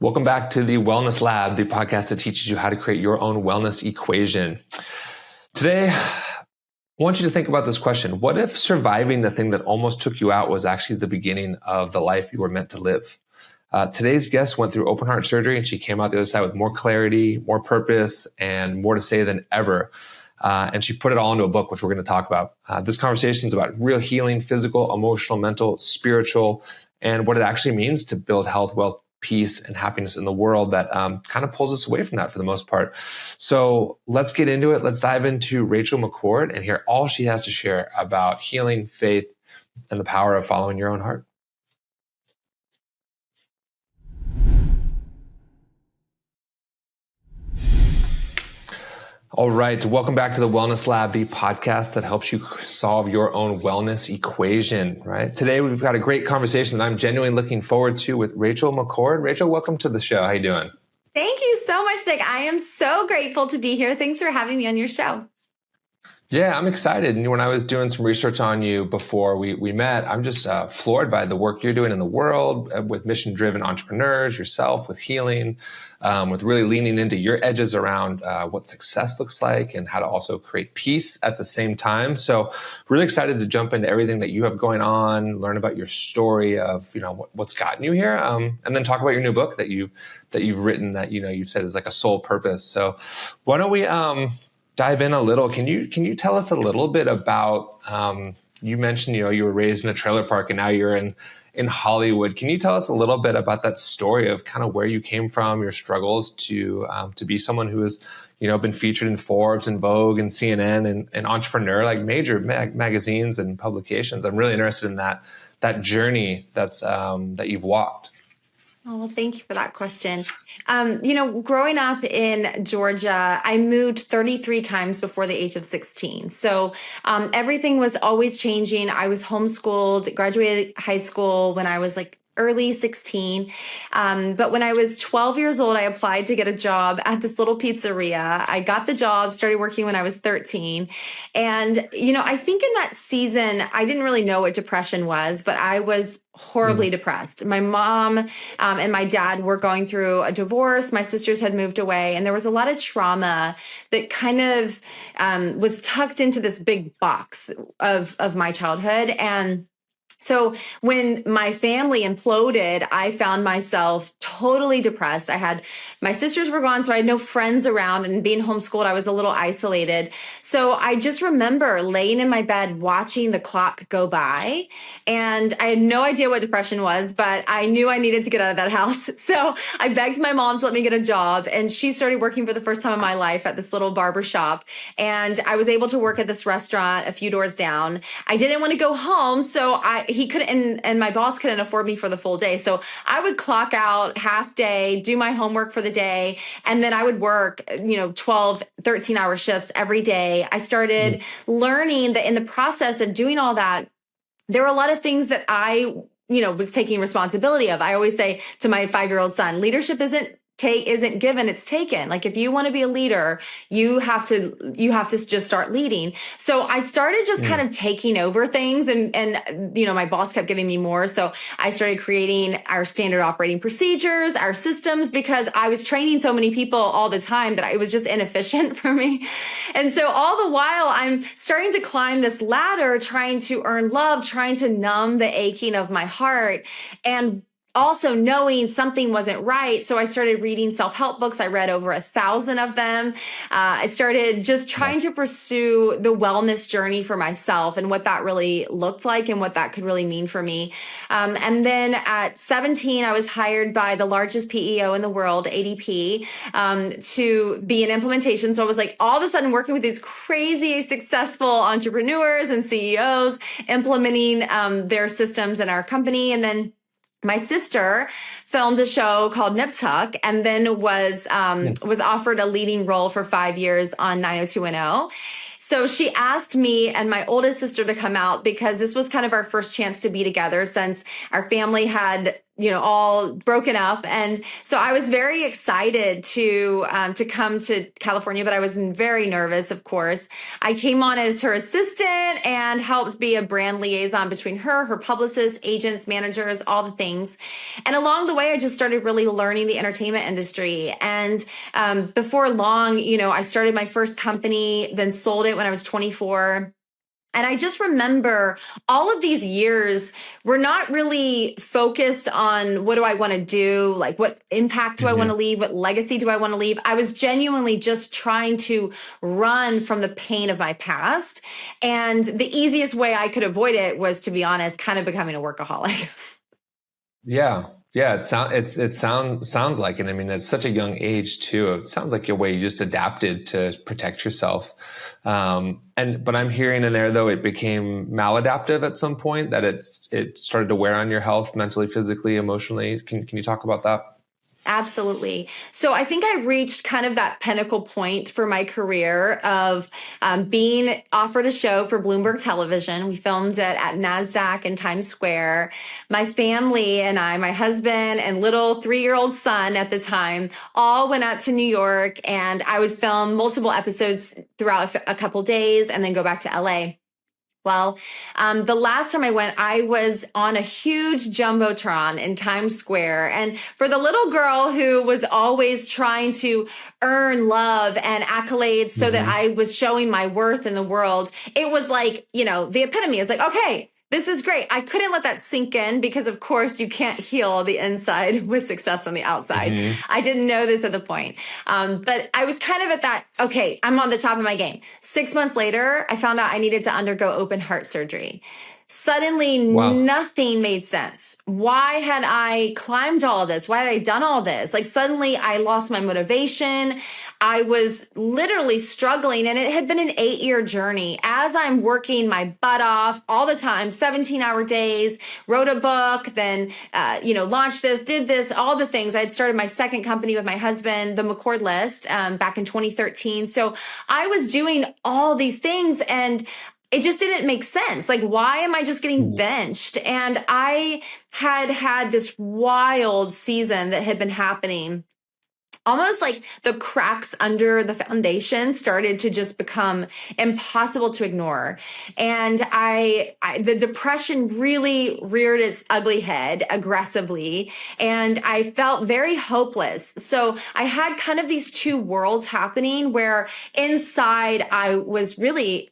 Welcome back to the Wellness Lab, the podcast that teaches you how to create your own wellness equation. Today, I want you to think about this question. What if surviving the thing that almost took you out was actually the beginning of the life you were meant to live? Today's guest went through open heart surgery and she came out the other side with more clarity, more purpose, and more to say than ever. And she put it all into a book, which we're going to talk about. This conversation is about real healing, physical, emotional, mental, spiritual, and what it actually means to build health, wealth, peace, and happiness in the world that kind of pulls us away from that for the most part. So let's get into it. Let's dive into Rachel McCord and hear all she has to share about healing, faith, and the power of following your own heart. All right. Welcome back to the Wellness Lab, the podcast that helps you solve your own wellness equation, right? Today, we've got a great conversation that I'm genuinely looking forward to with Rachel McCord. Rachel, welcome to the show. How you doing? Thank you so much, Dick. I am so grateful to be here. Thanks for having me on your show. Yeah, I'm excited. And when I was doing some research on you before we met, I'm just floored by the work you're doing in the world with mission-driven entrepreneurs, yourself with healing, with really leaning into your edges around what success looks like and how to also create peace at the same time. So really excited to jump into everything that you have going on, learn about your story of, what's gotten you here, and then talk about your new book that you've written that, you've said is like a soul purpose. So why don't we dive in a little. Can you tell us a little bit about, you mentioned, you were raised in a trailer park and now you're in Hollywood. Can you tell us a little bit about that story of kind of where you came from, your struggles to be someone who has, been featured in Forbes and Vogue and CNN and Entrepreneur, like major magazines and publications? I'm really interested in that journey that you've walked. Oh, well, thank you for that question. Growing up in Georgia, I moved 33 times before the age of 16. So everything was always changing. I was homeschooled, graduated high school when I was like early 16. But when I was 12 years old, I applied to get a job at this little pizzeria. I got the job, started working when I was 13. And, I think in that season, I didn't really know what depression was, but I was horribly depressed. My mom and my dad were going through a divorce. My sisters had moved away, and there was a lot of trauma that kind of was tucked into this big box of my childhood. And so when my family imploded, I found myself totally depressed. My sisters were gone, so I had no friends around, and being homeschooled, I was a little isolated. So I just remember laying in my bed, watching the clock go by, and I had no idea what depression was, but I knew I needed to get out of that house. So I begged my mom to let me get a job, and she started working for the first time in my life at this little barber shop. And I was able to work at this restaurant a few doors down. I didn't want to go home, so he couldn't, and my boss couldn't afford me for the full day. So I would clock out half day, do my homework for the day, and then I would work, 12, 13-hour shifts every day. I started learning that in the process of doing all that, there were a lot of things that I, was taking responsibility of. I always say to my 5-year-old son, leadership isn't given, it's taken. Like if you want to be a leader, you have to just start leading. So I started just kind of taking over things and my boss kept giving me more. So I started creating our standard operating procedures, our systems, because I was training so many people all the time that it was just inefficient for me. And so all the while I'm starting to climb this ladder, trying to earn love, trying to numb the aching of my heart, and also knowing something wasn't right. So I started reading self-help books. I read over 1,000 of them. I started just trying to pursue the wellness journey for myself and what that really looked like and what that could really mean for me. And then at 17, I was hired by the largest PEO in the world, ADP, to be in implementation. So I was like all of a sudden working with these crazy successful entrepreneurs and CEOs, implementing their systems in our company. And then my sister filmed a show called Nip Tuck and then was offered a leading role for 5 years on 90210. So she asked me and my oldest sister to come out because this was kind of our first chance to be together since our family had, all broken up. And so I was very excited to come to California, but I was very nervous, of course. I came on as her assistant and helped be a brand liaison between her publicists, agents, managers, all the things. And along the way, I just started really learning the entertainment industry. And before long, I started my first company, then sold it when I was 24. And I just remember all of these years, we're not really focused on what do I want to do? Like, what impact do I want to leave? What legacy do I want to leave? I was genuinely just trying to run from the pain of my past. And the easiest way I could avoid it was, to be honest, kind of becoming a workaholic. Yeah. Yeah. Sounds like it. I mean, at such a young age too. It sounds like your way you just adapted to protect yourself. But I'm hearing in there though, it became maladaptive at some point, that it started to wear on your health mentally, physically, emotionally. Can you talk about that? Absolutely. So I think I reached kind of that pinnacle point for my career of being offered a show for Bloomberg Television. We filmed it at NASDAQ in Times Square. My family and I, my husband and little 3-year-old son at the time, all went out to New York, and I would film multiple episodes throughout a couple days and then go back to LA. Well, the last time I went, I was on a huge jumbotron in Times Square. And for the little girl who was always trying to earn love and accolades so that I was showing my worth in the world, it was like, the epitome. It's like, okay, this is great. I couldn't let that sink in because, of course, you can't heal the inside with success on the outside. I didn't know this at the point. But I was kind of at that, okay, I'm on the top of my game. 6 months later, I found out I needed to undergo open heart surgery. Suddenly, Wow. nothing made sense. Why had I climbed all this? Why had I done all this? Like, suddenly I lost my motivation. I was literally struggling, and it had been an 8-year journey as I'm working my butt off all the time, 17-hour days, wrote a book, then, launched this, did this, all the things. I had started my second company with my husband, the McCord list, back in 2013. So I was doing all these things, and it just didn't make sense. Like, why am I just getting benched? And I had this wild season that had been happening. Almost like the cracks under the foundation started to just become impossible to ignore. And the depression really reared its ugly head aggressively. And I felt very hopeless. So I had kind of these two worlds happening where inside I was really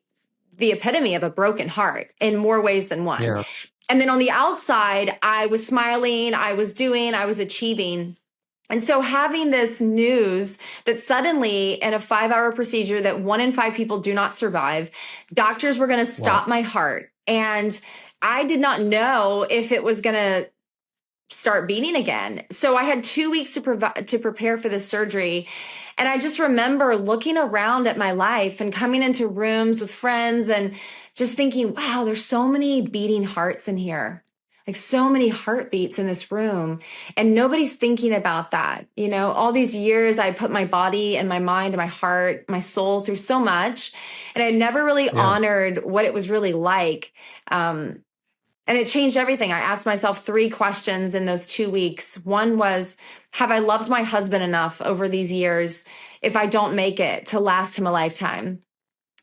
the epitome of a broken heart in more ways than one. Yeah. And then on the outside, I was smiling, I was achieving. And so having this news that suddenly in a 5-hour procedure that 1 in 5 people do not survive, doctors were going to stop my heart. And I did not know if it was going to start beating again. So I had 2 weeks to prepare for this surgery. And I just remember looking around at my life and coming into rooms with friends and just thinking, wow, there's so many beating hearts in here. Like, so many heartbeats in this room, and nobody's thinking about that. All these years I put my body and my mind and my heart, my soul through so much, and I never really honored what it was really like. And it changed everything. I asked myself 3 questions in those 2 weeks. One was, have I loved my husband enough over these years, if I don't make it, to last him a lifetime?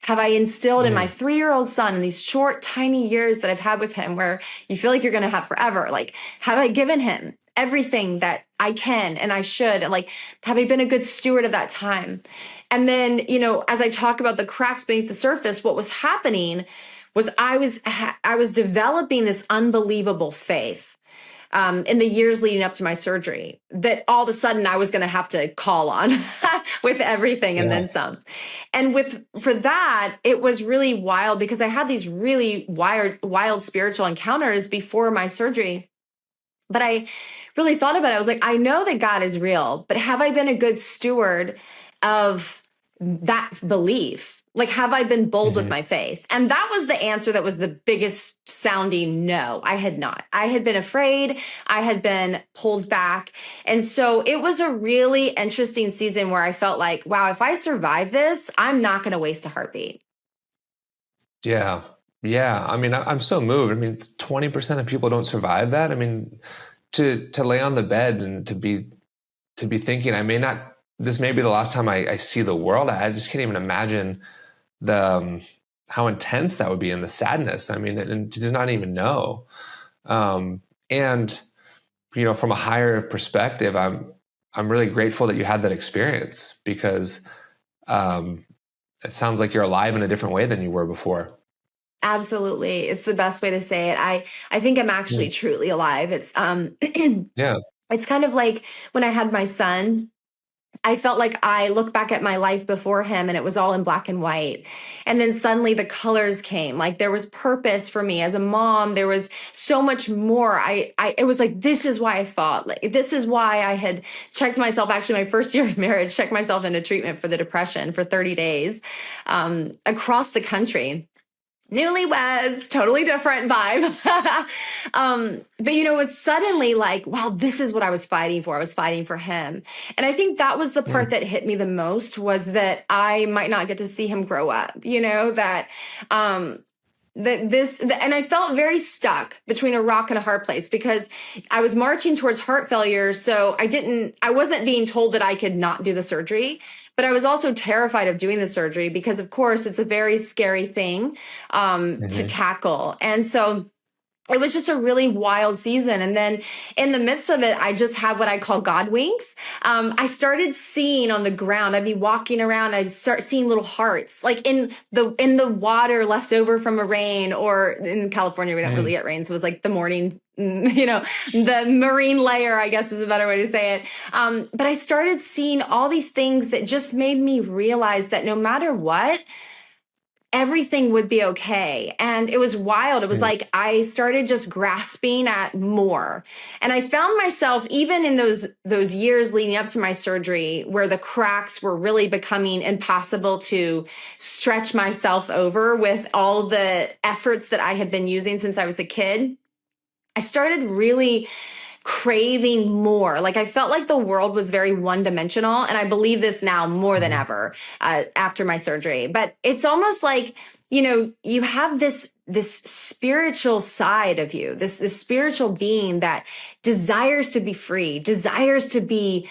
Have I instilled in my 3-year-old son in these short, tiny years that I've had with him, where you feel like you're going to have forever? Like, have I given him everything that I can and I should? And like, have I been a good steward of that time? And then, as I talk about the cracks beneath the surface, what was happening was I was developing this unbelievable faith in the years leading up to my surgery, that all of a sudden I was going to have to call on with everything and then some. And for that, it was really wild because I had these really wild spiritual encounters before my surgery. But I really thought about it. I was like, I know that God is real, but have I been a good steward of that belief? Like, have I been bold with my faith? And that was the answer that was the biggest sounding no. I had not. I had been afraid. I had been pulled back. And so it was a really interesting season where I felt like, wow, if I survive this, I'm not going to waste a heartbeat. Yeah. Yeah. I mean, I'm so moved. I mean, 20% of people don't survive that. I mean, to lay on the bed and to be thinking, this may be the last time I see the world. I just can't even imagine the how intense that would be, and the sadness. I mean, and to just not even know. And from a higher perspective, I'm really grateful that you had that experience, because it sounds like you're alive in a different way than you were before. Absolutely. It's the best way to say it. I think I'm actually truly alive. It's Yeah. it's kind of like when I had my son, I felt like I look back at my life before him and it was all in black and white. And then suddenly the colors came. Like there was purpose for me as a mom. There was so much more. It was like, this is why I fought. Like, this is why I had checked myself, actually my first year of marriage, checked myself into treatment for the depression for 30 days, across the country. Newlyweds, totally different vibe. But it was suddenly like, wow, this is what I was fighting for. I was fighting for him. And I think that was the part that hit me the most, was that I might not get to see him grow up, and I felt very stuck between a rock and a hard place, because I was marching towards heart failure. So I wasn't being told that I could not do the surgery, but I was also terrified of doing the surgery because, of course, it's a very scary thing to tackle. And so it was just a really wild season. And then in the midst of it, I just had what I call God winks. I started seeing on the ground, I'd be walking around, I'd start seeing little hearts, like in the water left over from a rain, or in California, we don't really get rain. So it was like the morning, the marine layer, I guess is a better way to say it. But I started seeing all these things that just made me realize that no matter what, everything would be okay. And it was wild. It was like I started just grasping at more. And I found myself, even in those years leading up to my surgery, where the cracks were really becoming impossible to stretch myself over with all the efforts that I had been using since I was a kid, I started really craving more. Like I felt like the world was very one-dimensional. And I believe this now more than ever after my surgery. But it's almost like, you have this spiritual side of you, this spiritual being that desires to be free, desires to be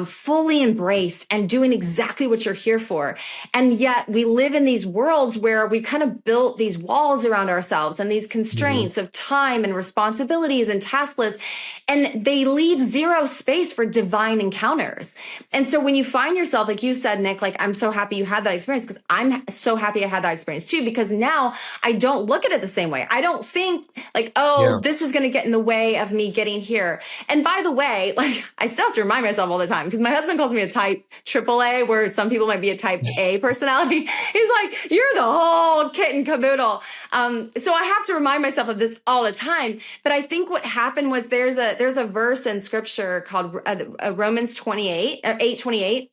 fully embraced and doing exactly what you're here for. And yet we live in these worlds where we've kind of built these walls around ourselves and these constraints of time and responsibilities and task lists, and they leave zero space for divine encounters. And so when you find yourself, like you said, Nick, like, I'm so happy you had that experience, because I'm so happy I had that experience too, because now I don't look at it the same way. I don't think like, this is going to get in the way of me getting here. And by the way, like, I still have to remind myself all the time, because my husband calls me a type AAA, where some people might be a type A personality. He's like, you're the whole kit and caboodle. So I have to remind myself of this all the time. But I think what happened was there's a verse in scripture called Romans 8:28.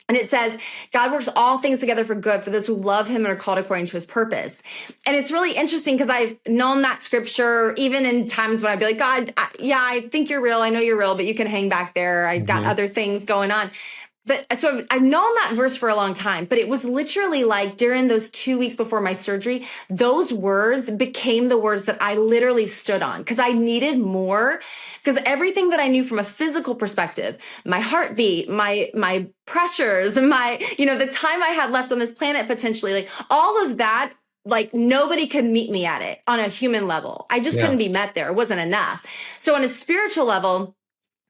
And it says, God works all things together for good for those who love him and are called according to his purpose. And it's really interesting, because I've known that scripture even in times when I'd be like, God, I think you're real. I know you're real, but you can hang back there. I've got other things going on. But so I've known that verse for a long time, but it was literally like during those 2 weeks before my surgery, those words became the words that I literally stood on, because I needed more. Because everything that I knew from a physical perspective, my heartbeat, my pressures, and the time I had left on this planet potentially, like all of that, like nobody could meet me at it on a human level. I just couldn't be met there. It wasn't enough. So on a spiritual level,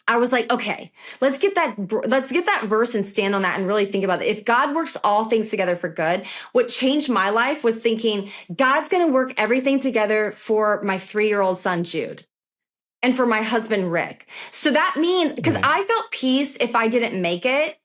I was like, okay, let's get that verse and stand on that and really think about it. If God works all things together for good, what changed my life was thinking God's going to work everything together for my 3-year-old son, Jude, and for my husband, Rick. So that means, because I felt peace if I didn't make it,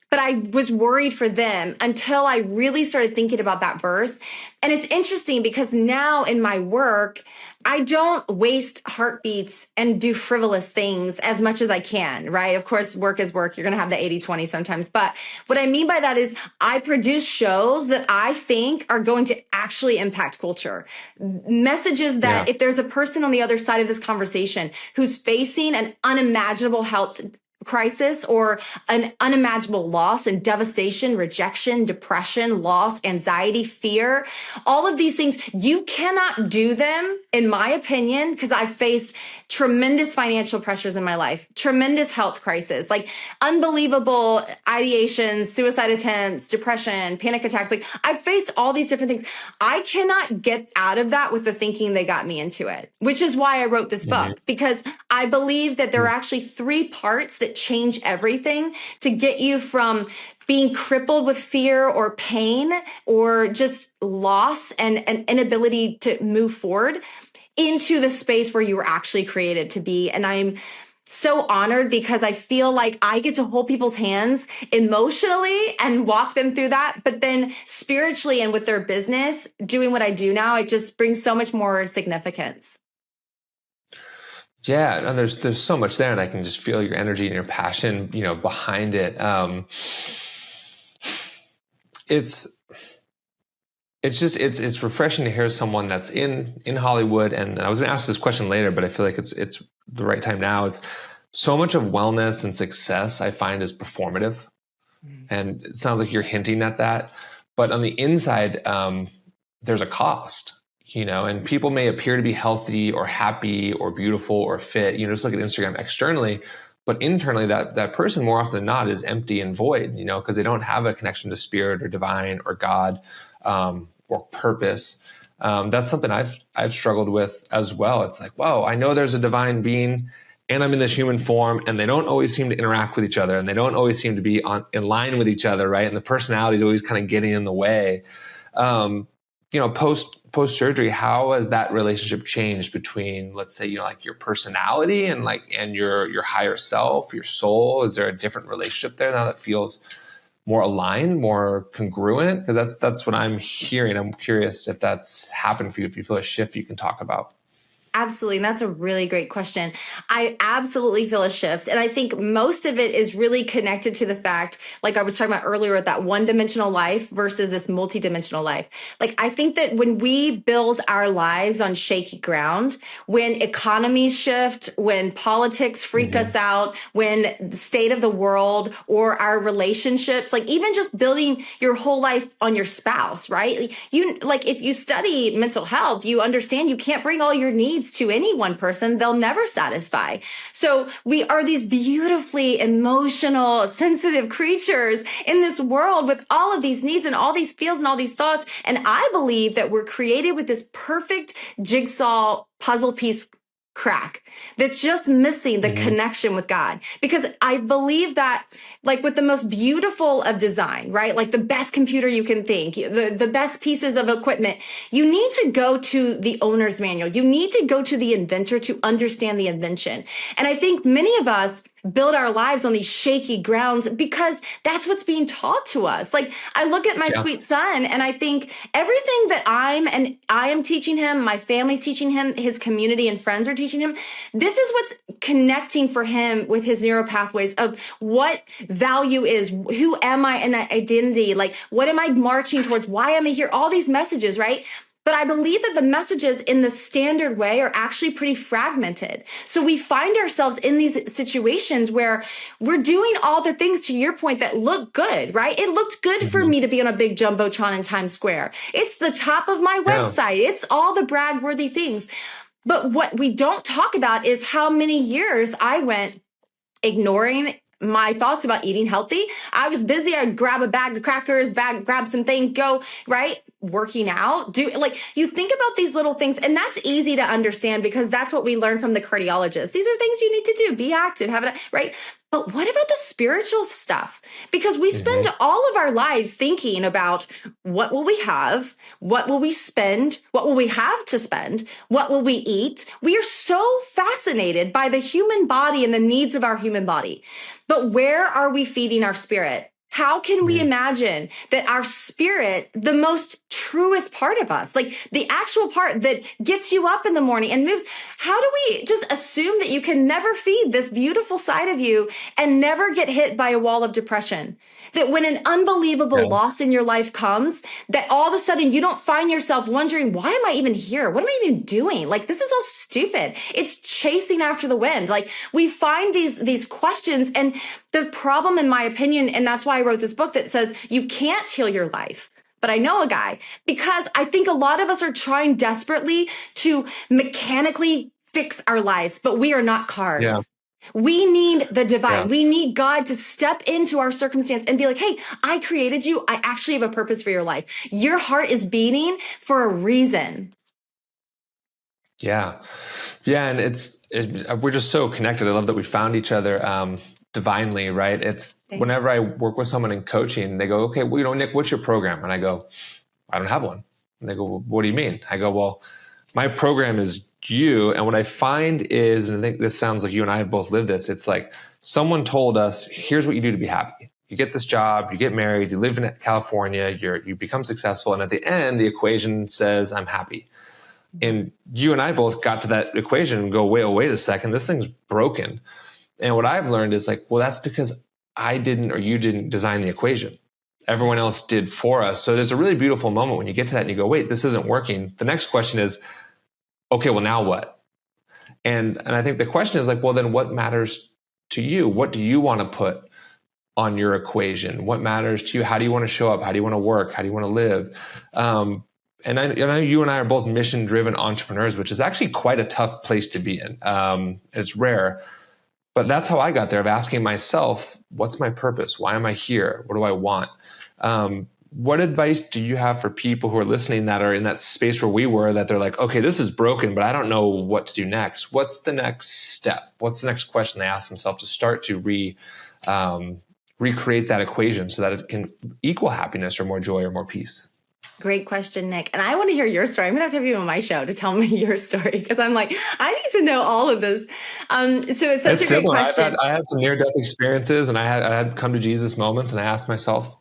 but I was worried for them until I really started thinking about that verse. And it's interesting because now in my work, I don't waste heartbeats and do frivolous things as much as I can, right? Of course, work is work. You're going to have the 80-20 sometimes. But what I mean by that is I produce shows that I think are going to actually impact culture. Messages that if there's a person on the other side of this conversation who's facing an unimaginable health crisis or an unimaginable loss and devastation, rejection, depression, loss, anxiety, fear, all of these things, you cannot do them, in my opinion, because I've faced tremendous financial pressures in my life, tremendous health crisis, like unbelievable ideations, suicide attempts, depression, panic attacks. Like I've faced all these different things. I cannot get out of that with the thinking that got me into it, which is why I wrote this book, because I believe that there are actually 3 parts that change everything to get you from being crippled with fear or pain or just loss and an inability to move forward into the space where you were actually created to be. And I'm so honored because I feel like I get to hold people's hands emotionally and walk them through that. But then spiritually and with their business, doing what I do now, it just brings so much more significance. Yeah, and there's so much there, and I can just feel your energy and your passion, behind it. It's refreshing to hear someone that's in Hollywood. And I was going to ask this question later, but I feel like it's the right time now. It's so much of wellness and success I find is performative, and it sounds like you're hinting at that. But on the inside, there's a cost. And people may appear to be healthy or happy or beautiful or fit, just look at Instagram externally, but internally that person more often than not is empty and void, because they don't have a connection to spirit or divine or God, or purpose. That's something I've struggled with as well. It's like, whoa, I know there's a divine being and I'm in this human form, and they don't always seem to interact with each other, and they don't always seem to be in line with each other. Right. And the personality is always kind of getting in the way. Post surgery, how has that relationship changed between, let's say, like your personality and your higher self, your soul? Is there a different relationship there now that feels more aligned, more congruent? Because that's what I'm hearing. I'm curious if that's happened for you, if you feel a shift you can talk about. Absolutely. And that's a really great question. I absolutely feel a shift. And I think most of it is really connected to the fact, like I was talking about earlier, with that one-dimensional life versus this multidimensional life. Like, I think that when we build our lives on shaky ground, when economies shift, when politics freak us out, when the state of the world or our relationships, like even just building your whole life on your spouse, right? If you study mental health, you understand you can't bring all your needs to any one person. They'll never satisfy. So we are these beautifully emotional, sensitive creatures in this world with all of these needs and all these feels and all these thoughts. And I believe that we're created with this perfect jigsaw puzzle piece crack that's just missing the connection with God. Because I believe that, like, with the most beautiful of design, right? Like the best computer you can think, the best pieces of equipment, you need to go to the owner's manual. You need to go to the inventor to understand the invention. And I think many of us build our lives on these shaky grounds because that's what's being taught to us. Like, I look at my sweet son and I think everything that I am teaching him, my family's teaching him, his community and friends are teaching him, this is what's connecting for him with his neural pathways of what value is, who am I in that identity, like what am I marching towards, why am I here, all these messages, right? But I believe that the messages in the standard way are actually pretty fragmented. So we find ourselves in these situations where we're doing all the things, to your point, that look good, right? It looked good for me to be on a big Jumbotron in Times Square. It's the top of my website. It's all the brag-worthy things. But what we don't talk about is how many years I went ignoring my thoughts about eating healthy. I was busy. I'd grab a bag of crackers, grab some things, go, right? Working out, you think about these little things, and that's easy to understand because that's what we learn from the cardiologist. These are things you need to do. Be active, have it, right? But what about the spiritual stuff? Because we spend all of our lives thinking about what will we have? What will we spend? What will we have to spend? What will we eat? We are so fascinated by the human body and the needs of our human body. But where are we feeding our spirit? How can we imagine that our spirit, the most truest part of us, like the actual part that gets you up in the morning and moves, how do we just assume that you can never feed this beautiful side of you and never get hit by a wall of depression? That when an unbelievable loss in your life comes, that all of a sudden you don't find yourself wondering, why am I even here? What am I even doing? Like, this is all stupid. It's chasing after the wind. Like, we find these questions, and the problem, in my opinion, and that's why I wrote this book that says you can't heal your life. But I know a guy, because I think a lot of us are trying desperately to mechanically fix our lives, but we are not cars. Yeah. We need the divine. Yeah. We need God to step into our circumstance and be like, hey, I created you. I actually have a purpose for your life. Your heart is beating for a reason. Yeah. Yeah. And we're just so connected. I love that we found each other divinely, right? It's whenever I work with someone in coaching, they go, okay, well, Nick, what's your program? And I go, I don't have one. And they go, well, what do you mean? I go, well, my program is you. And what I find is, and I think this sounds like you and I have both lived this, it's like someone told us, here's what you do to be happy. You get this job, you get married, you live in California, you become successful. And at the end, the equation says, I'm happy. And you and I both got to that equation and go, wait a second, this thing's broken. And what I've learned is like, well, that's because I didn't, or you didn't design the equation. Everyone else did for us. So there's a really beautiful moment when you get to that and you go, wait, this isn't working. The next question is, okay, well, now what? And I think the question is like, well, then what matters to you? What do you want to put on your equation? What matters to you? How do you want to show up? How do you want to work? How do you want to live? And I know you and I are both mission-driven entrepreneurs, which is actually quite a tough place to be in. It's rare, but that's how I got there, of asking myself, what's my purpose? Why am I here? What do I want? What advice do you have for people who are listening that are in that space where we were, that they're like, okay, this is broken, but I don't know what to do next. What's the next step? What's the next question they ask themselves to start to recreate that equation so that it can equal happiness or more joy or more peace? Great question, Nick. And I want to hear your story. I'm going to have you on my show to tell me your story, because I'm like, I need to know all of this. So it's such a great question. I had some near-death experiences, and I had come to Jesus moments, and I asked myself,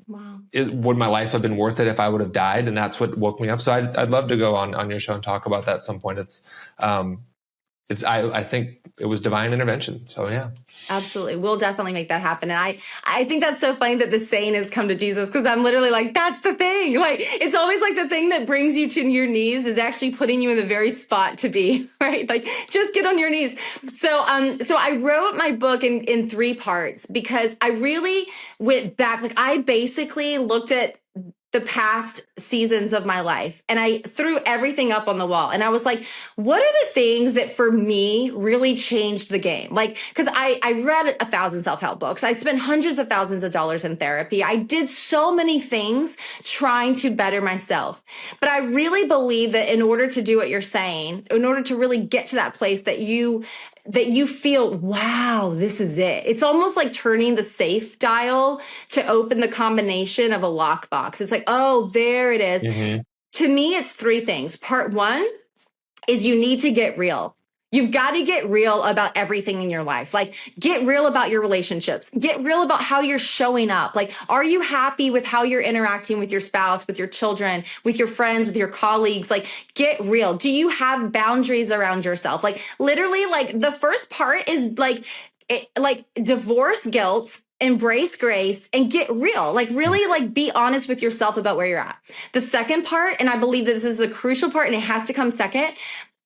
wow, would my life have been worth it if I would have died? And that's what woke me up. So I'd love to go on your show and talk about that at some point. I think it was divine intervention. So yeah. Absolutely. We'll definitely make that happen. And I think that's so funny that the saying is come to Jesus, because I'm literally like, that's the thing. Like, it's always like the thing that brings you to your knees is actually putting you in the very spot to be, right? Like, just get on your knees. So I wrote my book in 3 parts because I really went back. Like, I basically looked at the past seasons of my life and I threw everything up on the wall. And I was like, what are the things that for me really changed the game? Like, cause I read 1,000 self-help books. I spent hundreds of thousands of dollars in therapy. I did so many things trying to better myself. But I really believe that in order to do what you're saying, in order to really get to that place that you feel, wow, this is it. It's almost like turning the safe dial to open the combination of a lockbox. It's like, oh, there it is. Mm-hmm. To me, it's 3 things. Part 1 is you need to get real. You've got to get real about everything in your life. Like, get real about your relationships. Get real about how you're showing up. Like, are you happy with how you're interacting with your spouse, with your children, with your friends, with your colleagues? Like, get real. Do you have boundaries around yourself? Like, literally, like, the first part is like divorce guilt, embrace grace, and get real. Like, really, like, be honest with yourself about where you're at. The second part, and I believe that this is a crucial part and it has to come second,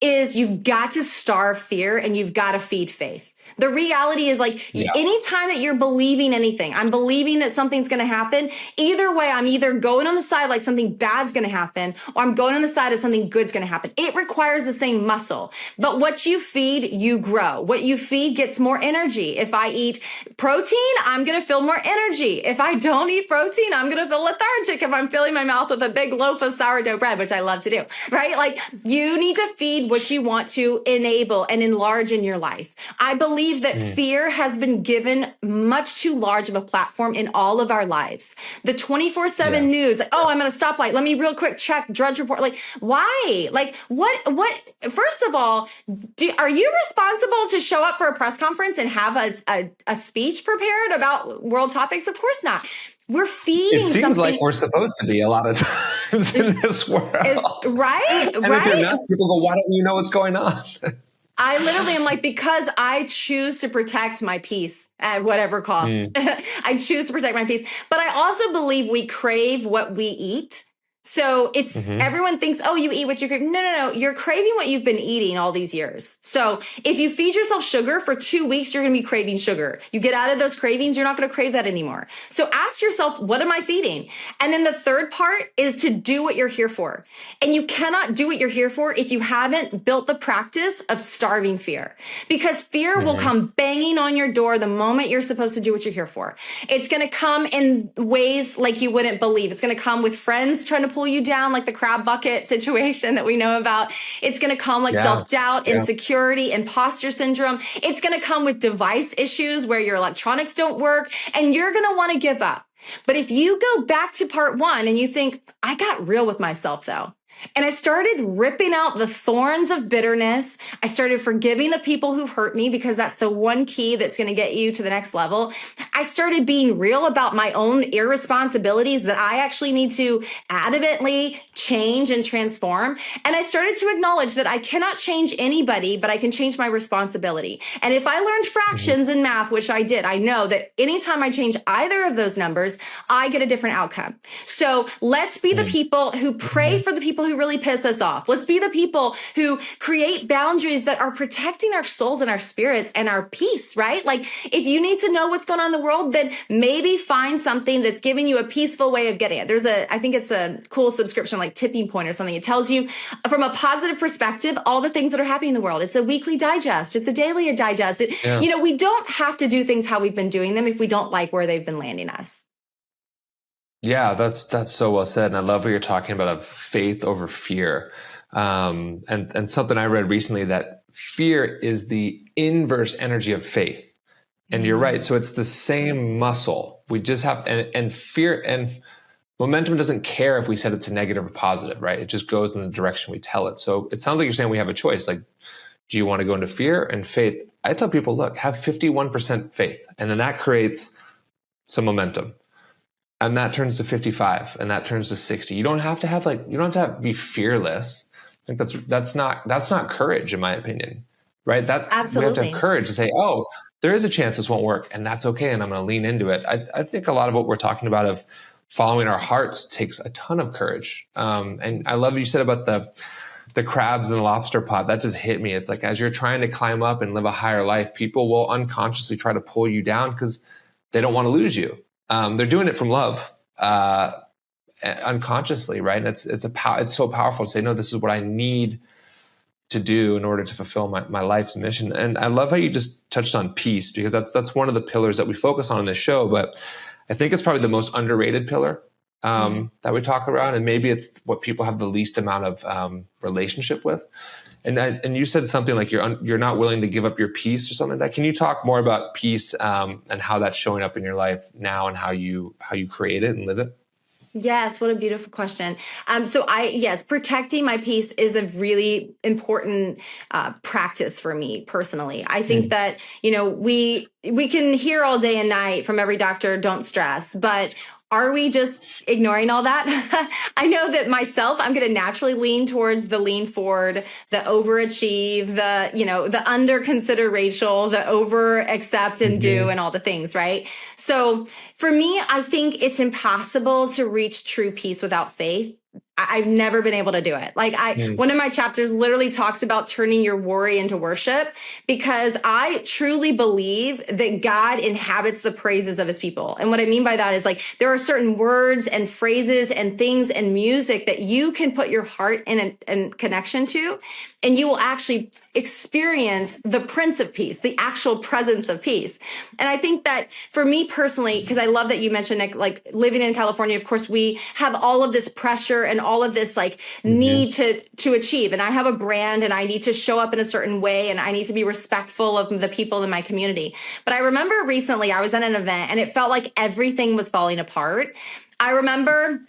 is you've got to starve fear and you've got to feed faith. The reality is, like, anytime that you're believing anything, I'm believing that something's going to happen. Either way, I'm either going on the side like something bad's going to happen, or I'm going on the side of something good's going to happen. It requires the same muscle. But what you feed, you grow. What you feed gets more energy. If I eat protein, I'm going to feel more energy. If I don't eat protein, I'm going to feel lethargic if I'm filling my mouth with a big loaf of sourdough bread, which I love to do, right? Like, you need to feed what you want to enable and enlarge in your life. I believe believe that fear has been given much too large of a platform in all of our lives. The 24/7 news, like, oh, I'm at a stoplight. Let me real quick check Drudge Report. Like, why? Like, what, first of all, are you responsible to show up for a press conference and have a speech prepared about world topics? Of course not. We're feeding It seems something. like we're supposed to be a lot of times in this world. Right? And if you're not, people go, why don't you know what's going on? I literally am like, because I choose to protect my peace at whatever cost. I choose to protect my peace. But I also believe we crave what we eat. So it's everyone thinks, oh, you eat what you crave. No. You're craving what you've been eating all these years. So if you feed yourself sugar for 2 weeks, you're going to be craving sugar. You get out of those cravings, you're not going to crave that anymore. So ask yourself, what am I feeding? And then the third part is to do what you're here for. And you cannot do what you're here for if you haven't built the practice of starving fear, because fear will come banging on your door the moment you're supposed to do what you're here for. It's going to come in ways like you wouldn't believe. It's going to come with friends trying to pull you down, like the crab bucket situation that we know about. It's going to come like self-doubt, insecurity, imposter syndrome. It's going to come with device issues where your electronics don't work and you're going to want to give up. But if you go back to part one and you think, I got real with myself though, and I started ripping out the thorns of bitterness. I started forgiving the people who've hurt me, because that's the one key that's going to get you to the next level. I started being real about my own irresponsibilities that I actually need to adamantly change and transform. And I started to acknowledge that I cannot change anybody, but I can change my responsibility. And if I learned fractions in math, which I did, I know that anytime I change either of those numbers, I get a different outcome. So let's be the people who pray for the people who really piss us off. Let's be the people who create boundaries that are protecting our souls and our spirits and our peace, right? Like, if you need to know what's going on in the world, then maybe find something that's giving you a peaceful way of getting it. I think it's a cool subscription like Tipping Point or something. It tells you from a positive perspective, all the things that are happening in the world. It's a weekly digest. It's a daily digest. We don't have to do things how we've been doing them if we don't like where they've been landing us. Yeah, that's so well said. And I love what you're talking about of faith over fear. And something I read recently, that fear is the inverse energy of faith. And you're right. So it's the same muscle. We just have, and fear and momentum doesn't care if we set it to negative or positive, right? It just goes in the direction we tell it. So it sounds like you're saying we have a choice. Like, do you want to go into fear and faith? I tell people, look, have 51% faith. And then that creates some momentum. And that turns to 55, and that turns to 60. You don't have to be fearless. I think that's not courage, in my opinion, right? Absolutely. We have to have courage to say, oh, there is a chance this won't work, and that's okay, and I'm going to lean into it. I think a lot of what we're talking about of following our hearts takes a ton of courage. And I love what you said about the crabs in the lobster pot. That just hit me. It's like, as you're trying to climb up and live a higher life, people will unconsciously try to pull you down because they don't want to lose you. They're doing it from love, unconsciously, right? And it's so powerful to say, no, this is what I need to do in order to fulfill my life's mission. And I love how you just touched on peace, because that's one of the pillars that we focus on in this show. But I think it's probably the most underrated pillar that we talk around, and maybe it's what people have the least amount of relationship with. And you said something like you're not willing to give up your peace or something like that. Can you talk more about peace and how that's showing up in your life now, and how you create it and live it? Yes, what a beautiful question. Protecting my peace is a really important practice for me personally. I think that, we can hear all day and night from every doctor, don't stress, but are we just ignoring all that? I know that myself, I'm going to naturally lean towards the lean forward, the overachieve, the under consider Rachel, the over accept and do, and all the things, right? So for me, I think it's impossible to reach true peace without faith. I've never been able to do it. One of my chapters literally talks about turning your worry into worship, because I truly believe that God inhabits the praises of his people. And what I mean by that is, there are certain words and phrases and things and music that you can put your heart in connection to, and you will actually experience the Prince of Peace, the actual presence of peace. And I think that for me personally, because I love that you mentioned, Nick, living in California, of course, we have all of this pressure and all of this like need to achieve. And I have a brand and I need to show up in a certain way and I need to be respectful of the people in my community. But I remember recently I was at an event and it felt like everything was falling apart. I remember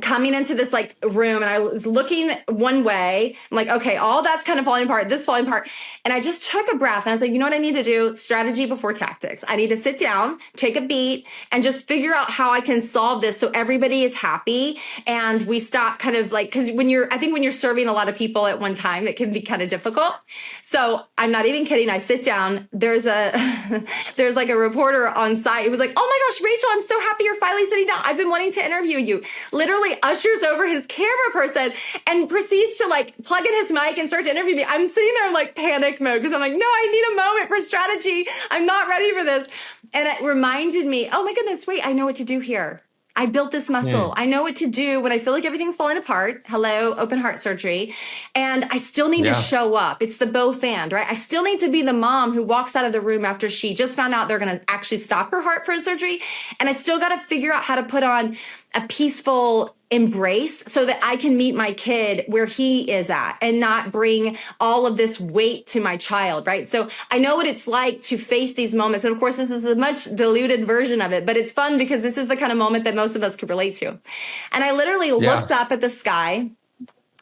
coming into this like room and I was looking one way. I'm like, okay, all that's kind of falling apart, this falling apart. And I just took a breath and I was like, you know what I need to do? Strategy before tactics. I need to sit down, take a beat and just figure out how I can solve this so everybody is happy. And we stop kind of like, cause when you're serving a lot of people at one time, it can be kind of difficult. So I'm not even kidding. I sit down, there's like a reporter on site who was like, oh my gosh, Rachel, I'm so happy you're finally sitting down. I've been wanting to interview you. Literally ushers over his camera person and proceeds to like plug in his mic and start to interview me. I'm sitting there in like panic mode because I'm like, no, I need a moment for strategy. I'm not ready for this. And it reminded me, oh my goodness, wait, I know what to do here. I built this muscle. I know what to do when I feel like everything's falling apart. Hello, open heart surgery. And I still need to show up. It's the both and, right? I still need to be the mom who walks out of the room after she just found out they're going to actually stop her heart for a surgery. And I still got to figure out how to put on a peaceful embrace so that I can meet my kid where he is at and not bring all of this weight to my child, right? So I know what it's like to face these moments. And of course, this is a much diluted version of it, but it's fun because this is the kind of moment that most of us could relate to. And I literally looked up at the sky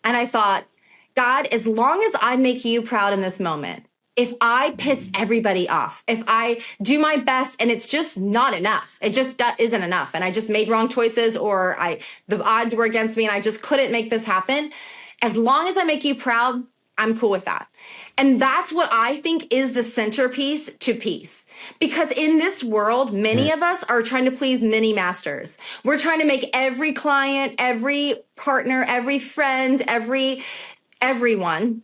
and I thought, God, as long as I make you proud in this moment, if I piss everybody off, if I do my best and it's just not enough, it just isn't enough, and I just made wrong choices or the odds were against me and I just couldn't make this happen, as long as I make you proud, I'm cool with that. And that's what I think is the centerpiece to peace. Because in this world, many of us are trying to please many masters. We're trying to make every client, every partner, every friend, everyone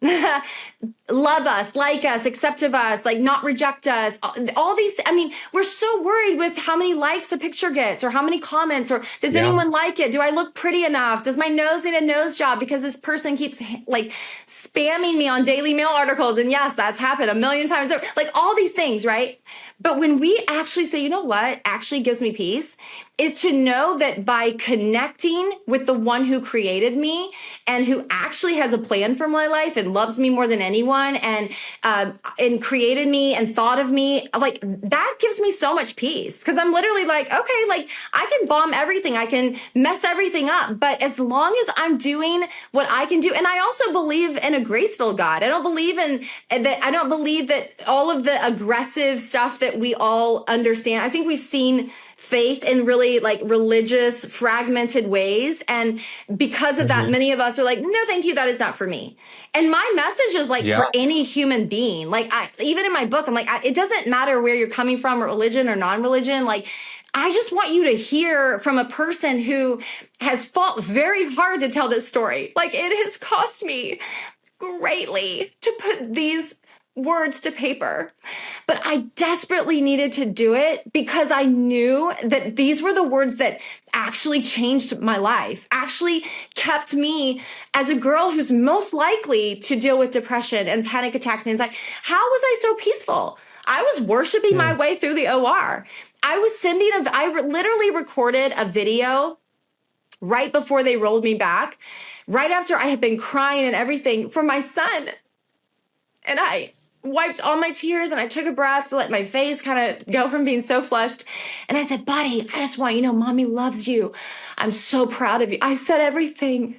love us, like us, accept of us, like not reject us. All these, I mean, we're so worried with how many likes a picture gets or how many comments or does anyone like it? Do I look pretty enough? Does my nose need a nose job because this person keeps like spamming me on Daily Mail articles? And yes, that's happened a million times. Like all these things, right? But when we actually say, you know what actually gives me peace is to know that by connecting with the one who created me and who actually has a plan for my life and loves me more than anyone and created me and thought of me, like that gives me so much peace. Cause I'm literally like, okay, like I can bomb everything. I can mess everything up. But as long as I'm doing what I can do, and I also believe in a grace-filled God. I don't believe that all of the aggressive stuff that we all understand. I think we've seen faith in really like religious fragmented ways. And because of that, many of us are like, no, thank you. That is not for me. And my message is like for any human being, like even in my book, I'm like, it doesn't matter where you're coming from, religion or non-religion. Like, I just want you to hear from a person who has fought very hard to tell this story. Like it has cost me greatly to put these words to paper, but I desperately needed to do it because I knew that these were the words that actually changed my life, actually kept me as a girl who's most likely to deal with depression and panic attacks and anxiety. How was I so peaceful? I was worshiping my way through the OR. I literally recorded a video right before they rolled me back, right after I had been crying and everything for my son. And I wiped all my tears and I took a breath to let my face kind of go from being so flushed. And I said, buddy, I just want you to know, mommy loves you. I'm so proud of you. I said everything.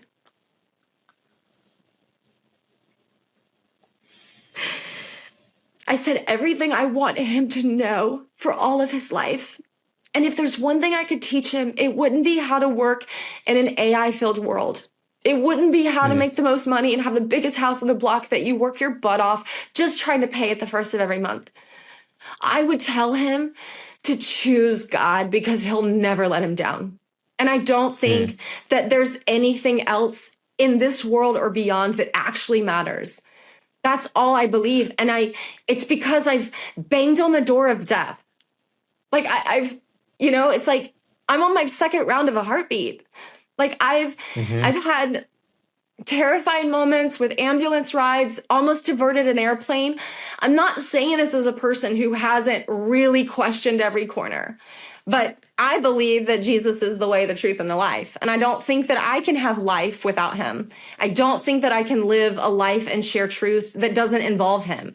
I said everything I want him to know for all of his life. And if there's one thing I could teach him, it wouldn't be how to work in an AI-filled world. It wouldn't be how to make the most money and have the biggest house on the block that you work your butt off just trying to pay at the first of every month. I would tell him to choose God because he'll never let him down. And I don't think that there's anything else in this world or beyond that actually matters. That's all I believe. And it's because I've banged on the door of death. Like I've it's like I'm on my second round of a heartbeat. Like I've had terrifying moments with ambulance rides, almost diverted an airplane. I'm not saying this as a person who hasn't really questioned every corner, But I believe that Jesus is the way, the truth, and the life. And I don't think that I can have life without him. I don't think that I can live a life and share truth that doesn't involve him.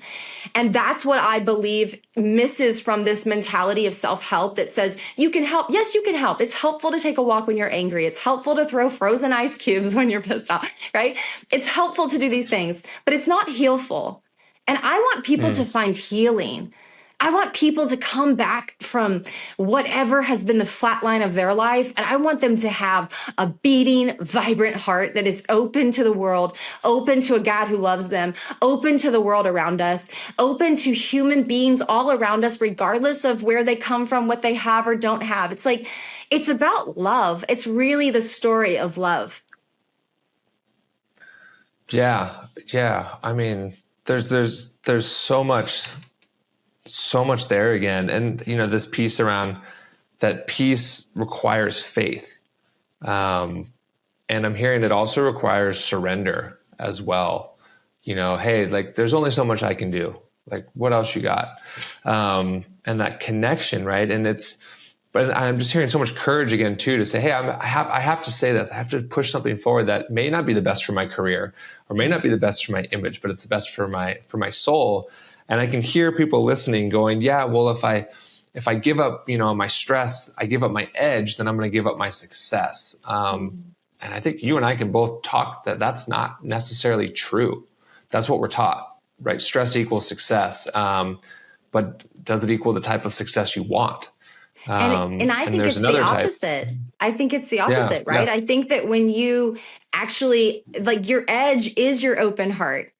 And that's what I believe misses from this mentality of self-help that says you can help. Yes, you can help. It's helpful to take a walk when you're angry. It's helpful to throw frozen ice cubes when you're pissed off, right? It's helpful to do these things, but it's not healful. And I want people to find healing. I want people to come back from whatever has been the flat line of their life. And I want them to have a beating, vibrant heart that is open to the world, open to a God who loves them, open to the world around us, open to human beings all around us, regardless of where they come from, what they have or don't have. It's like, it's about love. It's really the story of love. Yeah. Yeah. I mean, there's so much there again. And, this piece around that peace requires faith. And I'm hearing it also requires surrender as well. Hey, like there's only so much I can do. Like what else you got? And that connection, right? But I'm just hearing so much courage again too, to say, hey, I have to say this. I have to push something forward that may not be the best for my career or may not be the best for my image, but it's the best for my soul. And I can hear people listening going, yeah, well, if I give up, my stress, I give up my edge, then I'm going to give up my success. And I think you and I can both talk that that's not necessarily true. That's what we're taught, right? Stress equals success. But does it equal the type of success you want? And I think it's the opposite. I think it's the opposite, right? Yeah. I think that when you actually, like, your edge is your open heart.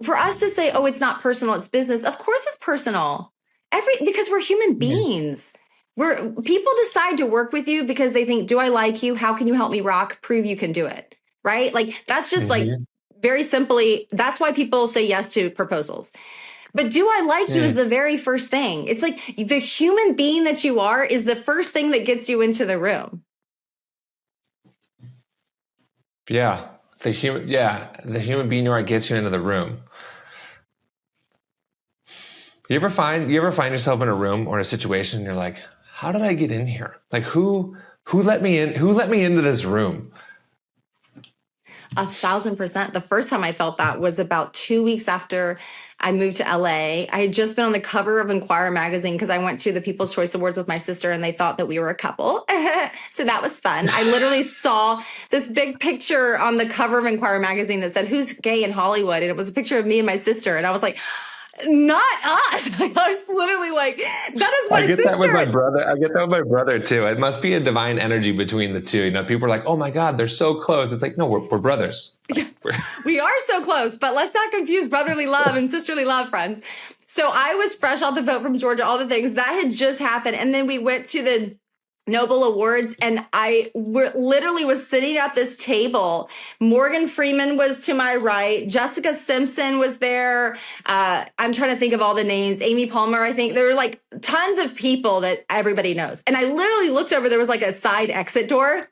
For us to say, oh, it's not personal, it's business. Of course it's personal. Because we're human beings. People decide to work with you because they think, do I like you? How can you help me rock? Prove you can do it. Right? Like, that's just like very simply, that's why people say yes to proposals. But do I like you is the very first thing. It's like the human being that you are is the first thing that gets you into the room. Yeah. The human being you are gets you into the room. You ever find yourself in a room or in a situation and you're like, how did I get in here? Like who let me in? Who let me into this room? 1,000%. The first time I felt that was about 2 weeks after I moved to LA. I had just been on the cover of Inquirer magazine because I went to the People's Choice Awards with my sister and they thought that we were a couple. So that was fun. I literally saw this big picture on the cover of Inquirer magazine that said, who's gay in Hollywood? And it was a picture of me and my sister. And I was like, not us. I was literally like, that is my sister. That with my brother. I get that with my brother too. It must be a divine energy between the two. People are like, oh my God, they're so close. It's like, no, we're brothers. Yeah, we are so close, but let's not confuse brotherly love and sisterly love, friends. So I was fresh off the boat from Georgia, all the things that had just happened. And then we went to the Nobel Awards and I literally was sitting at this table. Morgan Freeman was to my right. Jessica Simpson was there. I'm trying to think of all the names. Amy Palmer, I think. There were like tons of people that everybody knows. And I literally looked over, there was like a side exit door.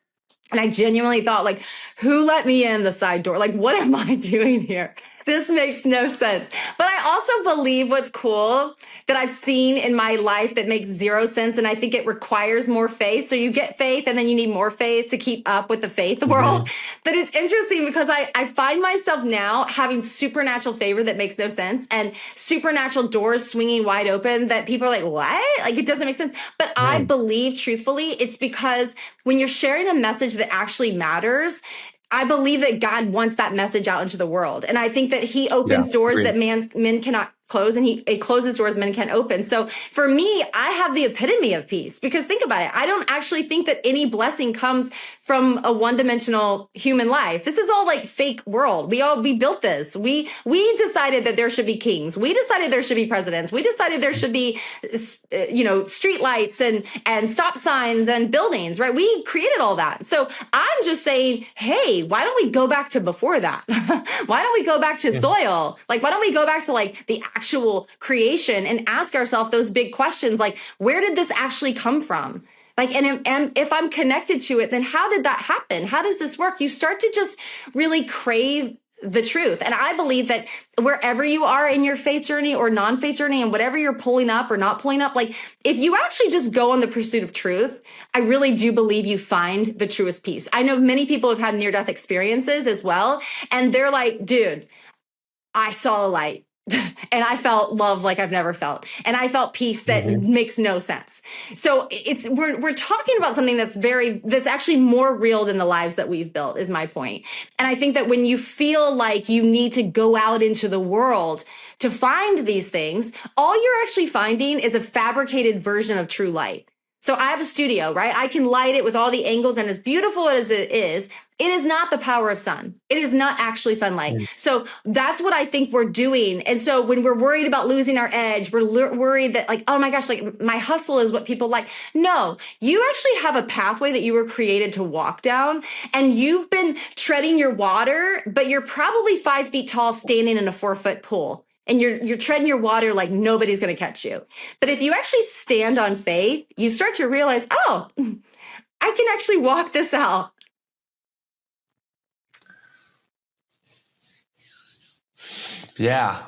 And I genuinely thought, like, who let me in the side door? Like, what am I doing here? This makes no sense. But I also believe what's cool that I've seen in my life that makes zero sense. And I think it requires more faith. So you get faith and then you need more faith to keep up with the faith world. That is interesting because I find myself now having supernatural favor that makes no sense and supernatural doors swinging wide open that people are like, what? Like, it doesn't make sense. But I believe truthfully, it's because when you're sharing a message that actually matters, I believe that God wants that message out into the world. And I think that he opens doors that men cannot close, and he closes doors men can't open. So for me, I have the epitome of peace because think about it. I don't actually think that any blessing comes from a one-dimensional human life. This is all like fake world. We built this. We decided that there should be kings. We decided there should be presidents. We decided there should be, street lights and stop signs and buildings, right? We created all that. So I'm just saying, hey, why don't we go back to before that? Why don't we go back to soil? Like, why don't we go back to like the actual creation and ask ourselves those big questions, like, where did this actually come from? Like, and if I'm connected to it, then how did that happen? How does this work? You start to just really crave the truth. And I believe that wherever you are in your faith journey or non-faith journey and whatever you're pulling up or not pulling up, like if you actually just go on the pursuit of truth, I really do believe you find the truest peace. I know many people have had near-death experiences as well. And they're like, dude, I saw a light. And I felt love like I've never felt. And I felt peace that makes no sense. So we're talking about something that's actually more real than the lives that we've built, is my point. And I think that when you feel like you need to go out into the world to find these things, all you're actually finding is a fabricated version of true light. So I have a studio, right? I can light it with all the angles, and as beautiful as it is not the power of sun. It is not actually sunlight. So that's what I think we're doing. And so when we're worried about losing our edge, we're worried that like, oh my gosh, like my hustle is what people like. No, you actually have a pathway that you were created to walk down, and you've been treading your water, but you're probably 5 feet tall standing in a 4-foot pool. And you're treading your water like nobody's going to catch you. But if you actually stand on faith, you start to realize, oh, I can actually walk this out. Yeah.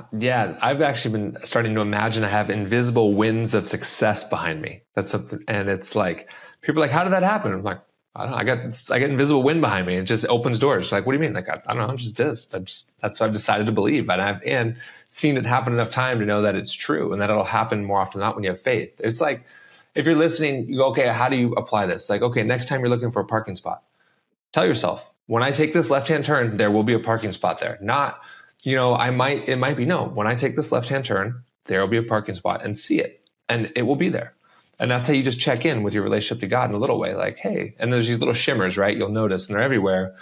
I've actually been starting to imagine I have invisible winds of success behind me. That's something, and it's like people are like, "How did that happen?" I'm like, "I don't know. I get invisible wind behind me. It just opens doors." Like, what do you mean? Like, I don't know. It just does. That's what I've decided to believe, and seen it happen enough time to know that it's true, and that it'll happen more often than not when you have faith. It's like if you're listening, you go, "Okay, how do you apply this?" Like, okay, next time you're looking for a parking spot, tell yourself, when I take this left-hand turn, there will be a parking spot there. Not, it might be, no, when I take this left-hand turn, there will be a parking spot, and see it, and it will be there. And that's how you just check in with your relationship to God in a little way, like, hey, and there's these little shimmers, right? You'll notice, and they're everywhere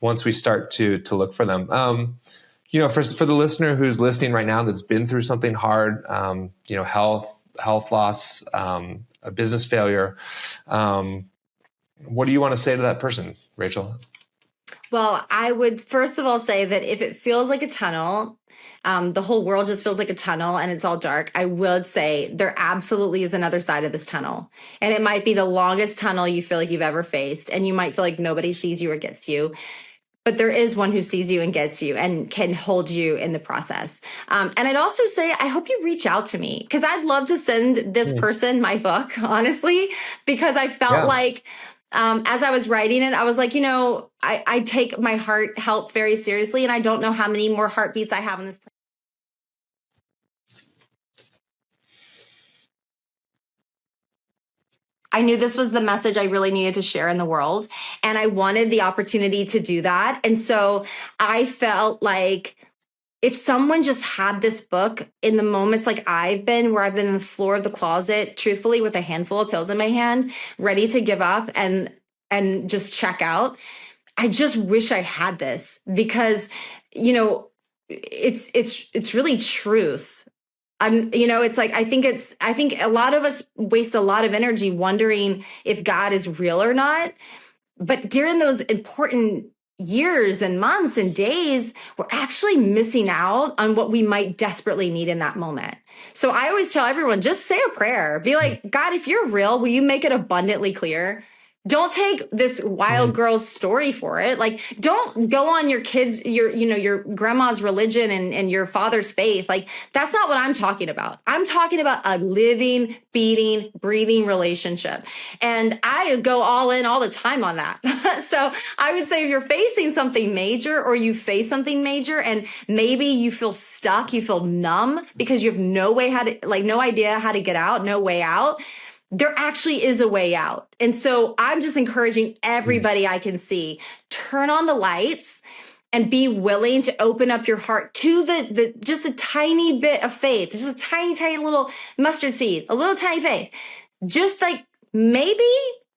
once we start to look for them. For the listener who's listening right now that's been through something hard, health loss, a business failure, what do you want to say to that person, Rachel? Well, I would first of all say that if it feels like a tunnel, the whole world just feels like a tunnel and it's all dark, I would say there absolutely is another side of this tunnel. And it might be the longest tunnel you feel like you've ever faced. And you might feel like nobody sees you or gets you. But there is one who sees you and gets you and can hold you in the process. And I'd also say, I hope you reach out to me, because I'd love to send this person my book, honestly, because I felt like, as I was writing it, I was like, I take my heart health very seriously, and I don't know how many more heartbeats I have in this place. I knew this was the message I really needed to share in the world, and I wanted the opportunity to do that. And so I felt like if someone just had this book in the moments like I've been, where I've been on the floor of the closet, truthfully, with a handful of pills in my hand, ready to give up and just check out, I just wish I had this, because, it's really truth. It's like, I think a lot of us waste a lot of energy wondering if God is real or not. But during those important years and months and days, we're actually missing out on what we might desperately need in that moment. So I always tell everyone, just say a prayer. Be like, God, if you're real, will you make it abundantly clear? Don't take this wild girl's story for it. Like, don't go on your kids, your grandma's religion and your father's faith. Like, that's not what I'm talking about. I'm talking about a living, beating, breathing relationship. And I go all in all the time on that. So I would say if you're facing something major, or you face something major and maybe you feel stuck, you feel numb because you have no idea how to get out, no way out, there actually is a way out. And so I'm just encouraging everybody I can see, turn on the lights and be willing to open up your heart to the just a tiny bit of faith, just a tiny, tiny little mustard seed, a little tiny faith. Just like, maybe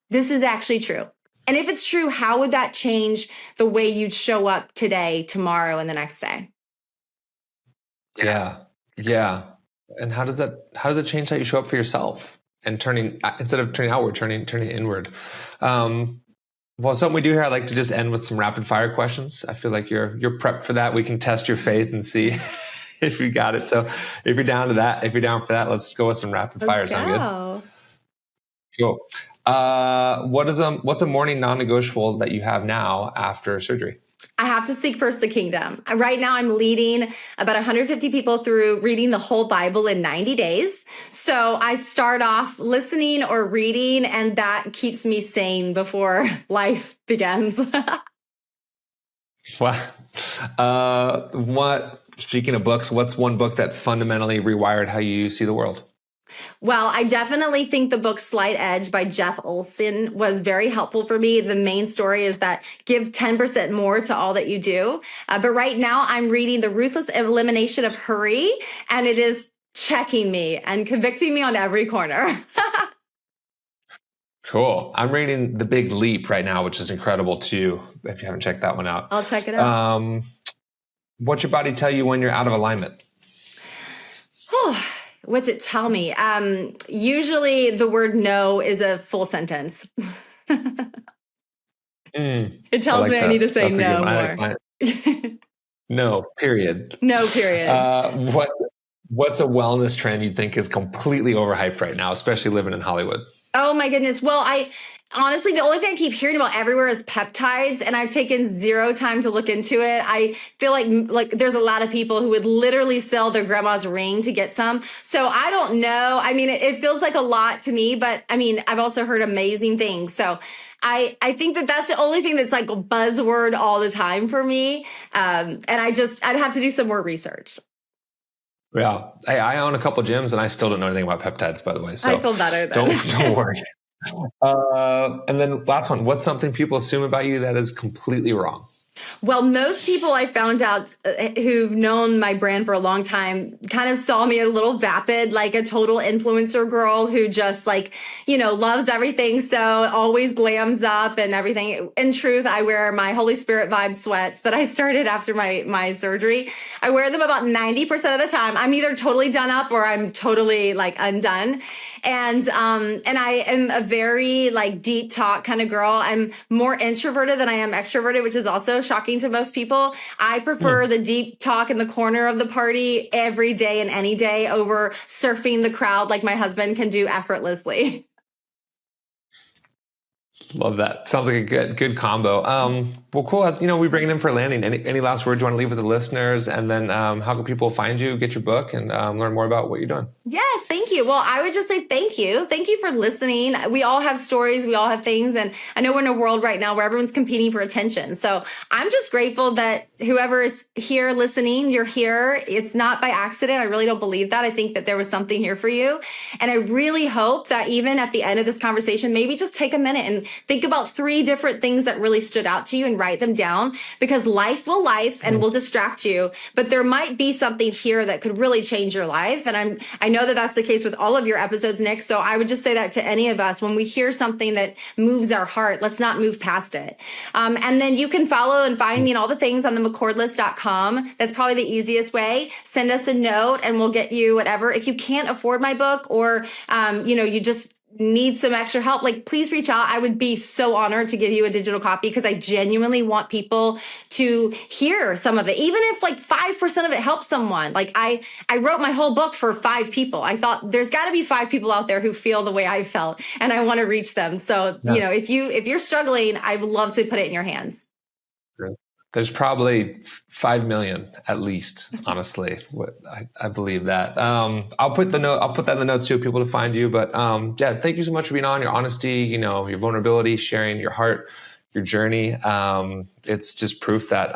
this is actually true. And if it's true, how would that change the way you'd show up today, tomorrow, and the next day? Yeah. And how does it change how you show up for yourself? And instead of turning outward, turning inward. Well, something we do here, I like to just end with some rapid fire questions. I feel like you're prepped for that. We can test your faith and see if you got it. So if you're down for that, let's go with some rapid fire. Sound good? Cool. What's a morning non-negotiable that you have now after surgery? I have to seek first the kingdom. Right now, I'm leading about 150 people through reading the whole Bible in 90 days. So I start off listening or reading, and that keeps me sane before life begins. Wow. Speaking of books, what's one book that fundamentally rewired how you see the world? Well, I definitely think the book Slight Edge by Jeff Olson was very helpful for me. The main story is that give 10% more to all that you do. But right now I'm reading The Ruthless Elimination of Hurry, and it is checking me and convicting me on every corner. Cool. I'm reading The Big Leap right now, which is incredible too, if you haven't checked that one out. I'll check it out. What's your body tell you when you're out of alignment? What's it tell me? Usually the word no is a full sentence. It tells me I need to say no more. No, period. No, period. What's a wellness trend you think is completely overhyped right now, especially living in Hollywood? Oh my goodness. Well, I honestly, the only thing I keep hearing about everywhere is peptides, and I've taken zero time to look into it. I feel like there's a lot of people who would literally sell their grandma's ring to get some. So I don't know. I mean, it feels like a lot to me, but I mean, I've also heard amazing things. So I think that that's the only thing that's like a buzzword all the time for me. And I'd have to do some more research. Yeah, I own a couple gyms and I still don't know anything about peptides, by the way. So I feel better then. Don't worry. And then last one, what's something people assume about you that is completely wrong? Well, most people I found out who've known my brand for a long time kind of saw me a little vapid, like a total influencer girl who just loves everything. So always glams up and everything. In truth, I wear my Holy Spirit vibe sweats that I started after my surgery. I wear them about 90% of the time. I'm either totally done up or I'm totally undone. And I am a very deep talk kind of girl. I'm more introverted than I am extroverted, which is also shocking to most people. I prefer the deep talk in the corner of the party every day and any day over surfing the crowd like my husband can do effortlessly. Love that. Sounds like a good combo. Well, cool. As we bring it in for a landing. Any last words you want to leave with the listeners? And then how can people find you, get your book, and learn more about what you're doing? Yes, thank you. Well, I would just say thank you. Thank you for listening. We all have stories. We all have things. And I know we're in a world right now where everyone's competing for attention. So I'm just grateful that whoever is here listening, you're here. It's not by accident. I really don't believe that. I think that there was something here for you. And I really hope that even at the end of this conversation, maybe just take a minute and think about 3 different things that really stood out to you and write them down, because life will distract you, but there might be something here that could really change your life. And I know that that's the case with all of your episodes, Nick. So I would just say that to any of us, when we hear something that moves our heart, let's not move past it. And then you can follow and find me and all the things on the McCordlist.com. That's probably the easiest way. Send us a note and we'll get you whatever. If you can't afford my book or, you just need some extra help, please reach out. I would be so honored to give you a digital copy because I genuinely want people to hear some of it. Even if 5% of it helps someone. I wrote my whole book for 5 people. I thought there's got to be 5 people out there who feel the way I felt and I want to reach them. So, if you're struggling, I would love to put it in your hands. Great. There's probably 5 million at least, honestly. I believe that. I'll put that in the notes too, people to find you. But thank you so much for being on, your honesty, your vulnerability, sharing your heart, your journey. It's just proof that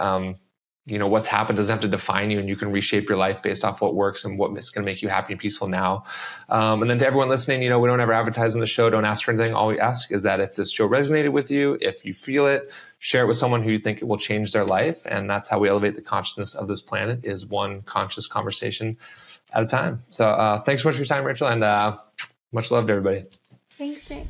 what's happened doesn't have to define you, and you can reshape your life based off what works and what's going to make you happy and peaceful now. And then to everyone listening, we don't ever advertise on the show. Don't ask for anything. All we ask is that if this show resonated with you, if you feel it, share it with someone who you think it will change their life. And that's how we elevate the consciousness of this planet, is one conscious conversation at a time. So thanks so much for your time, Rachel, and much love to everybody. Thanks, Nick.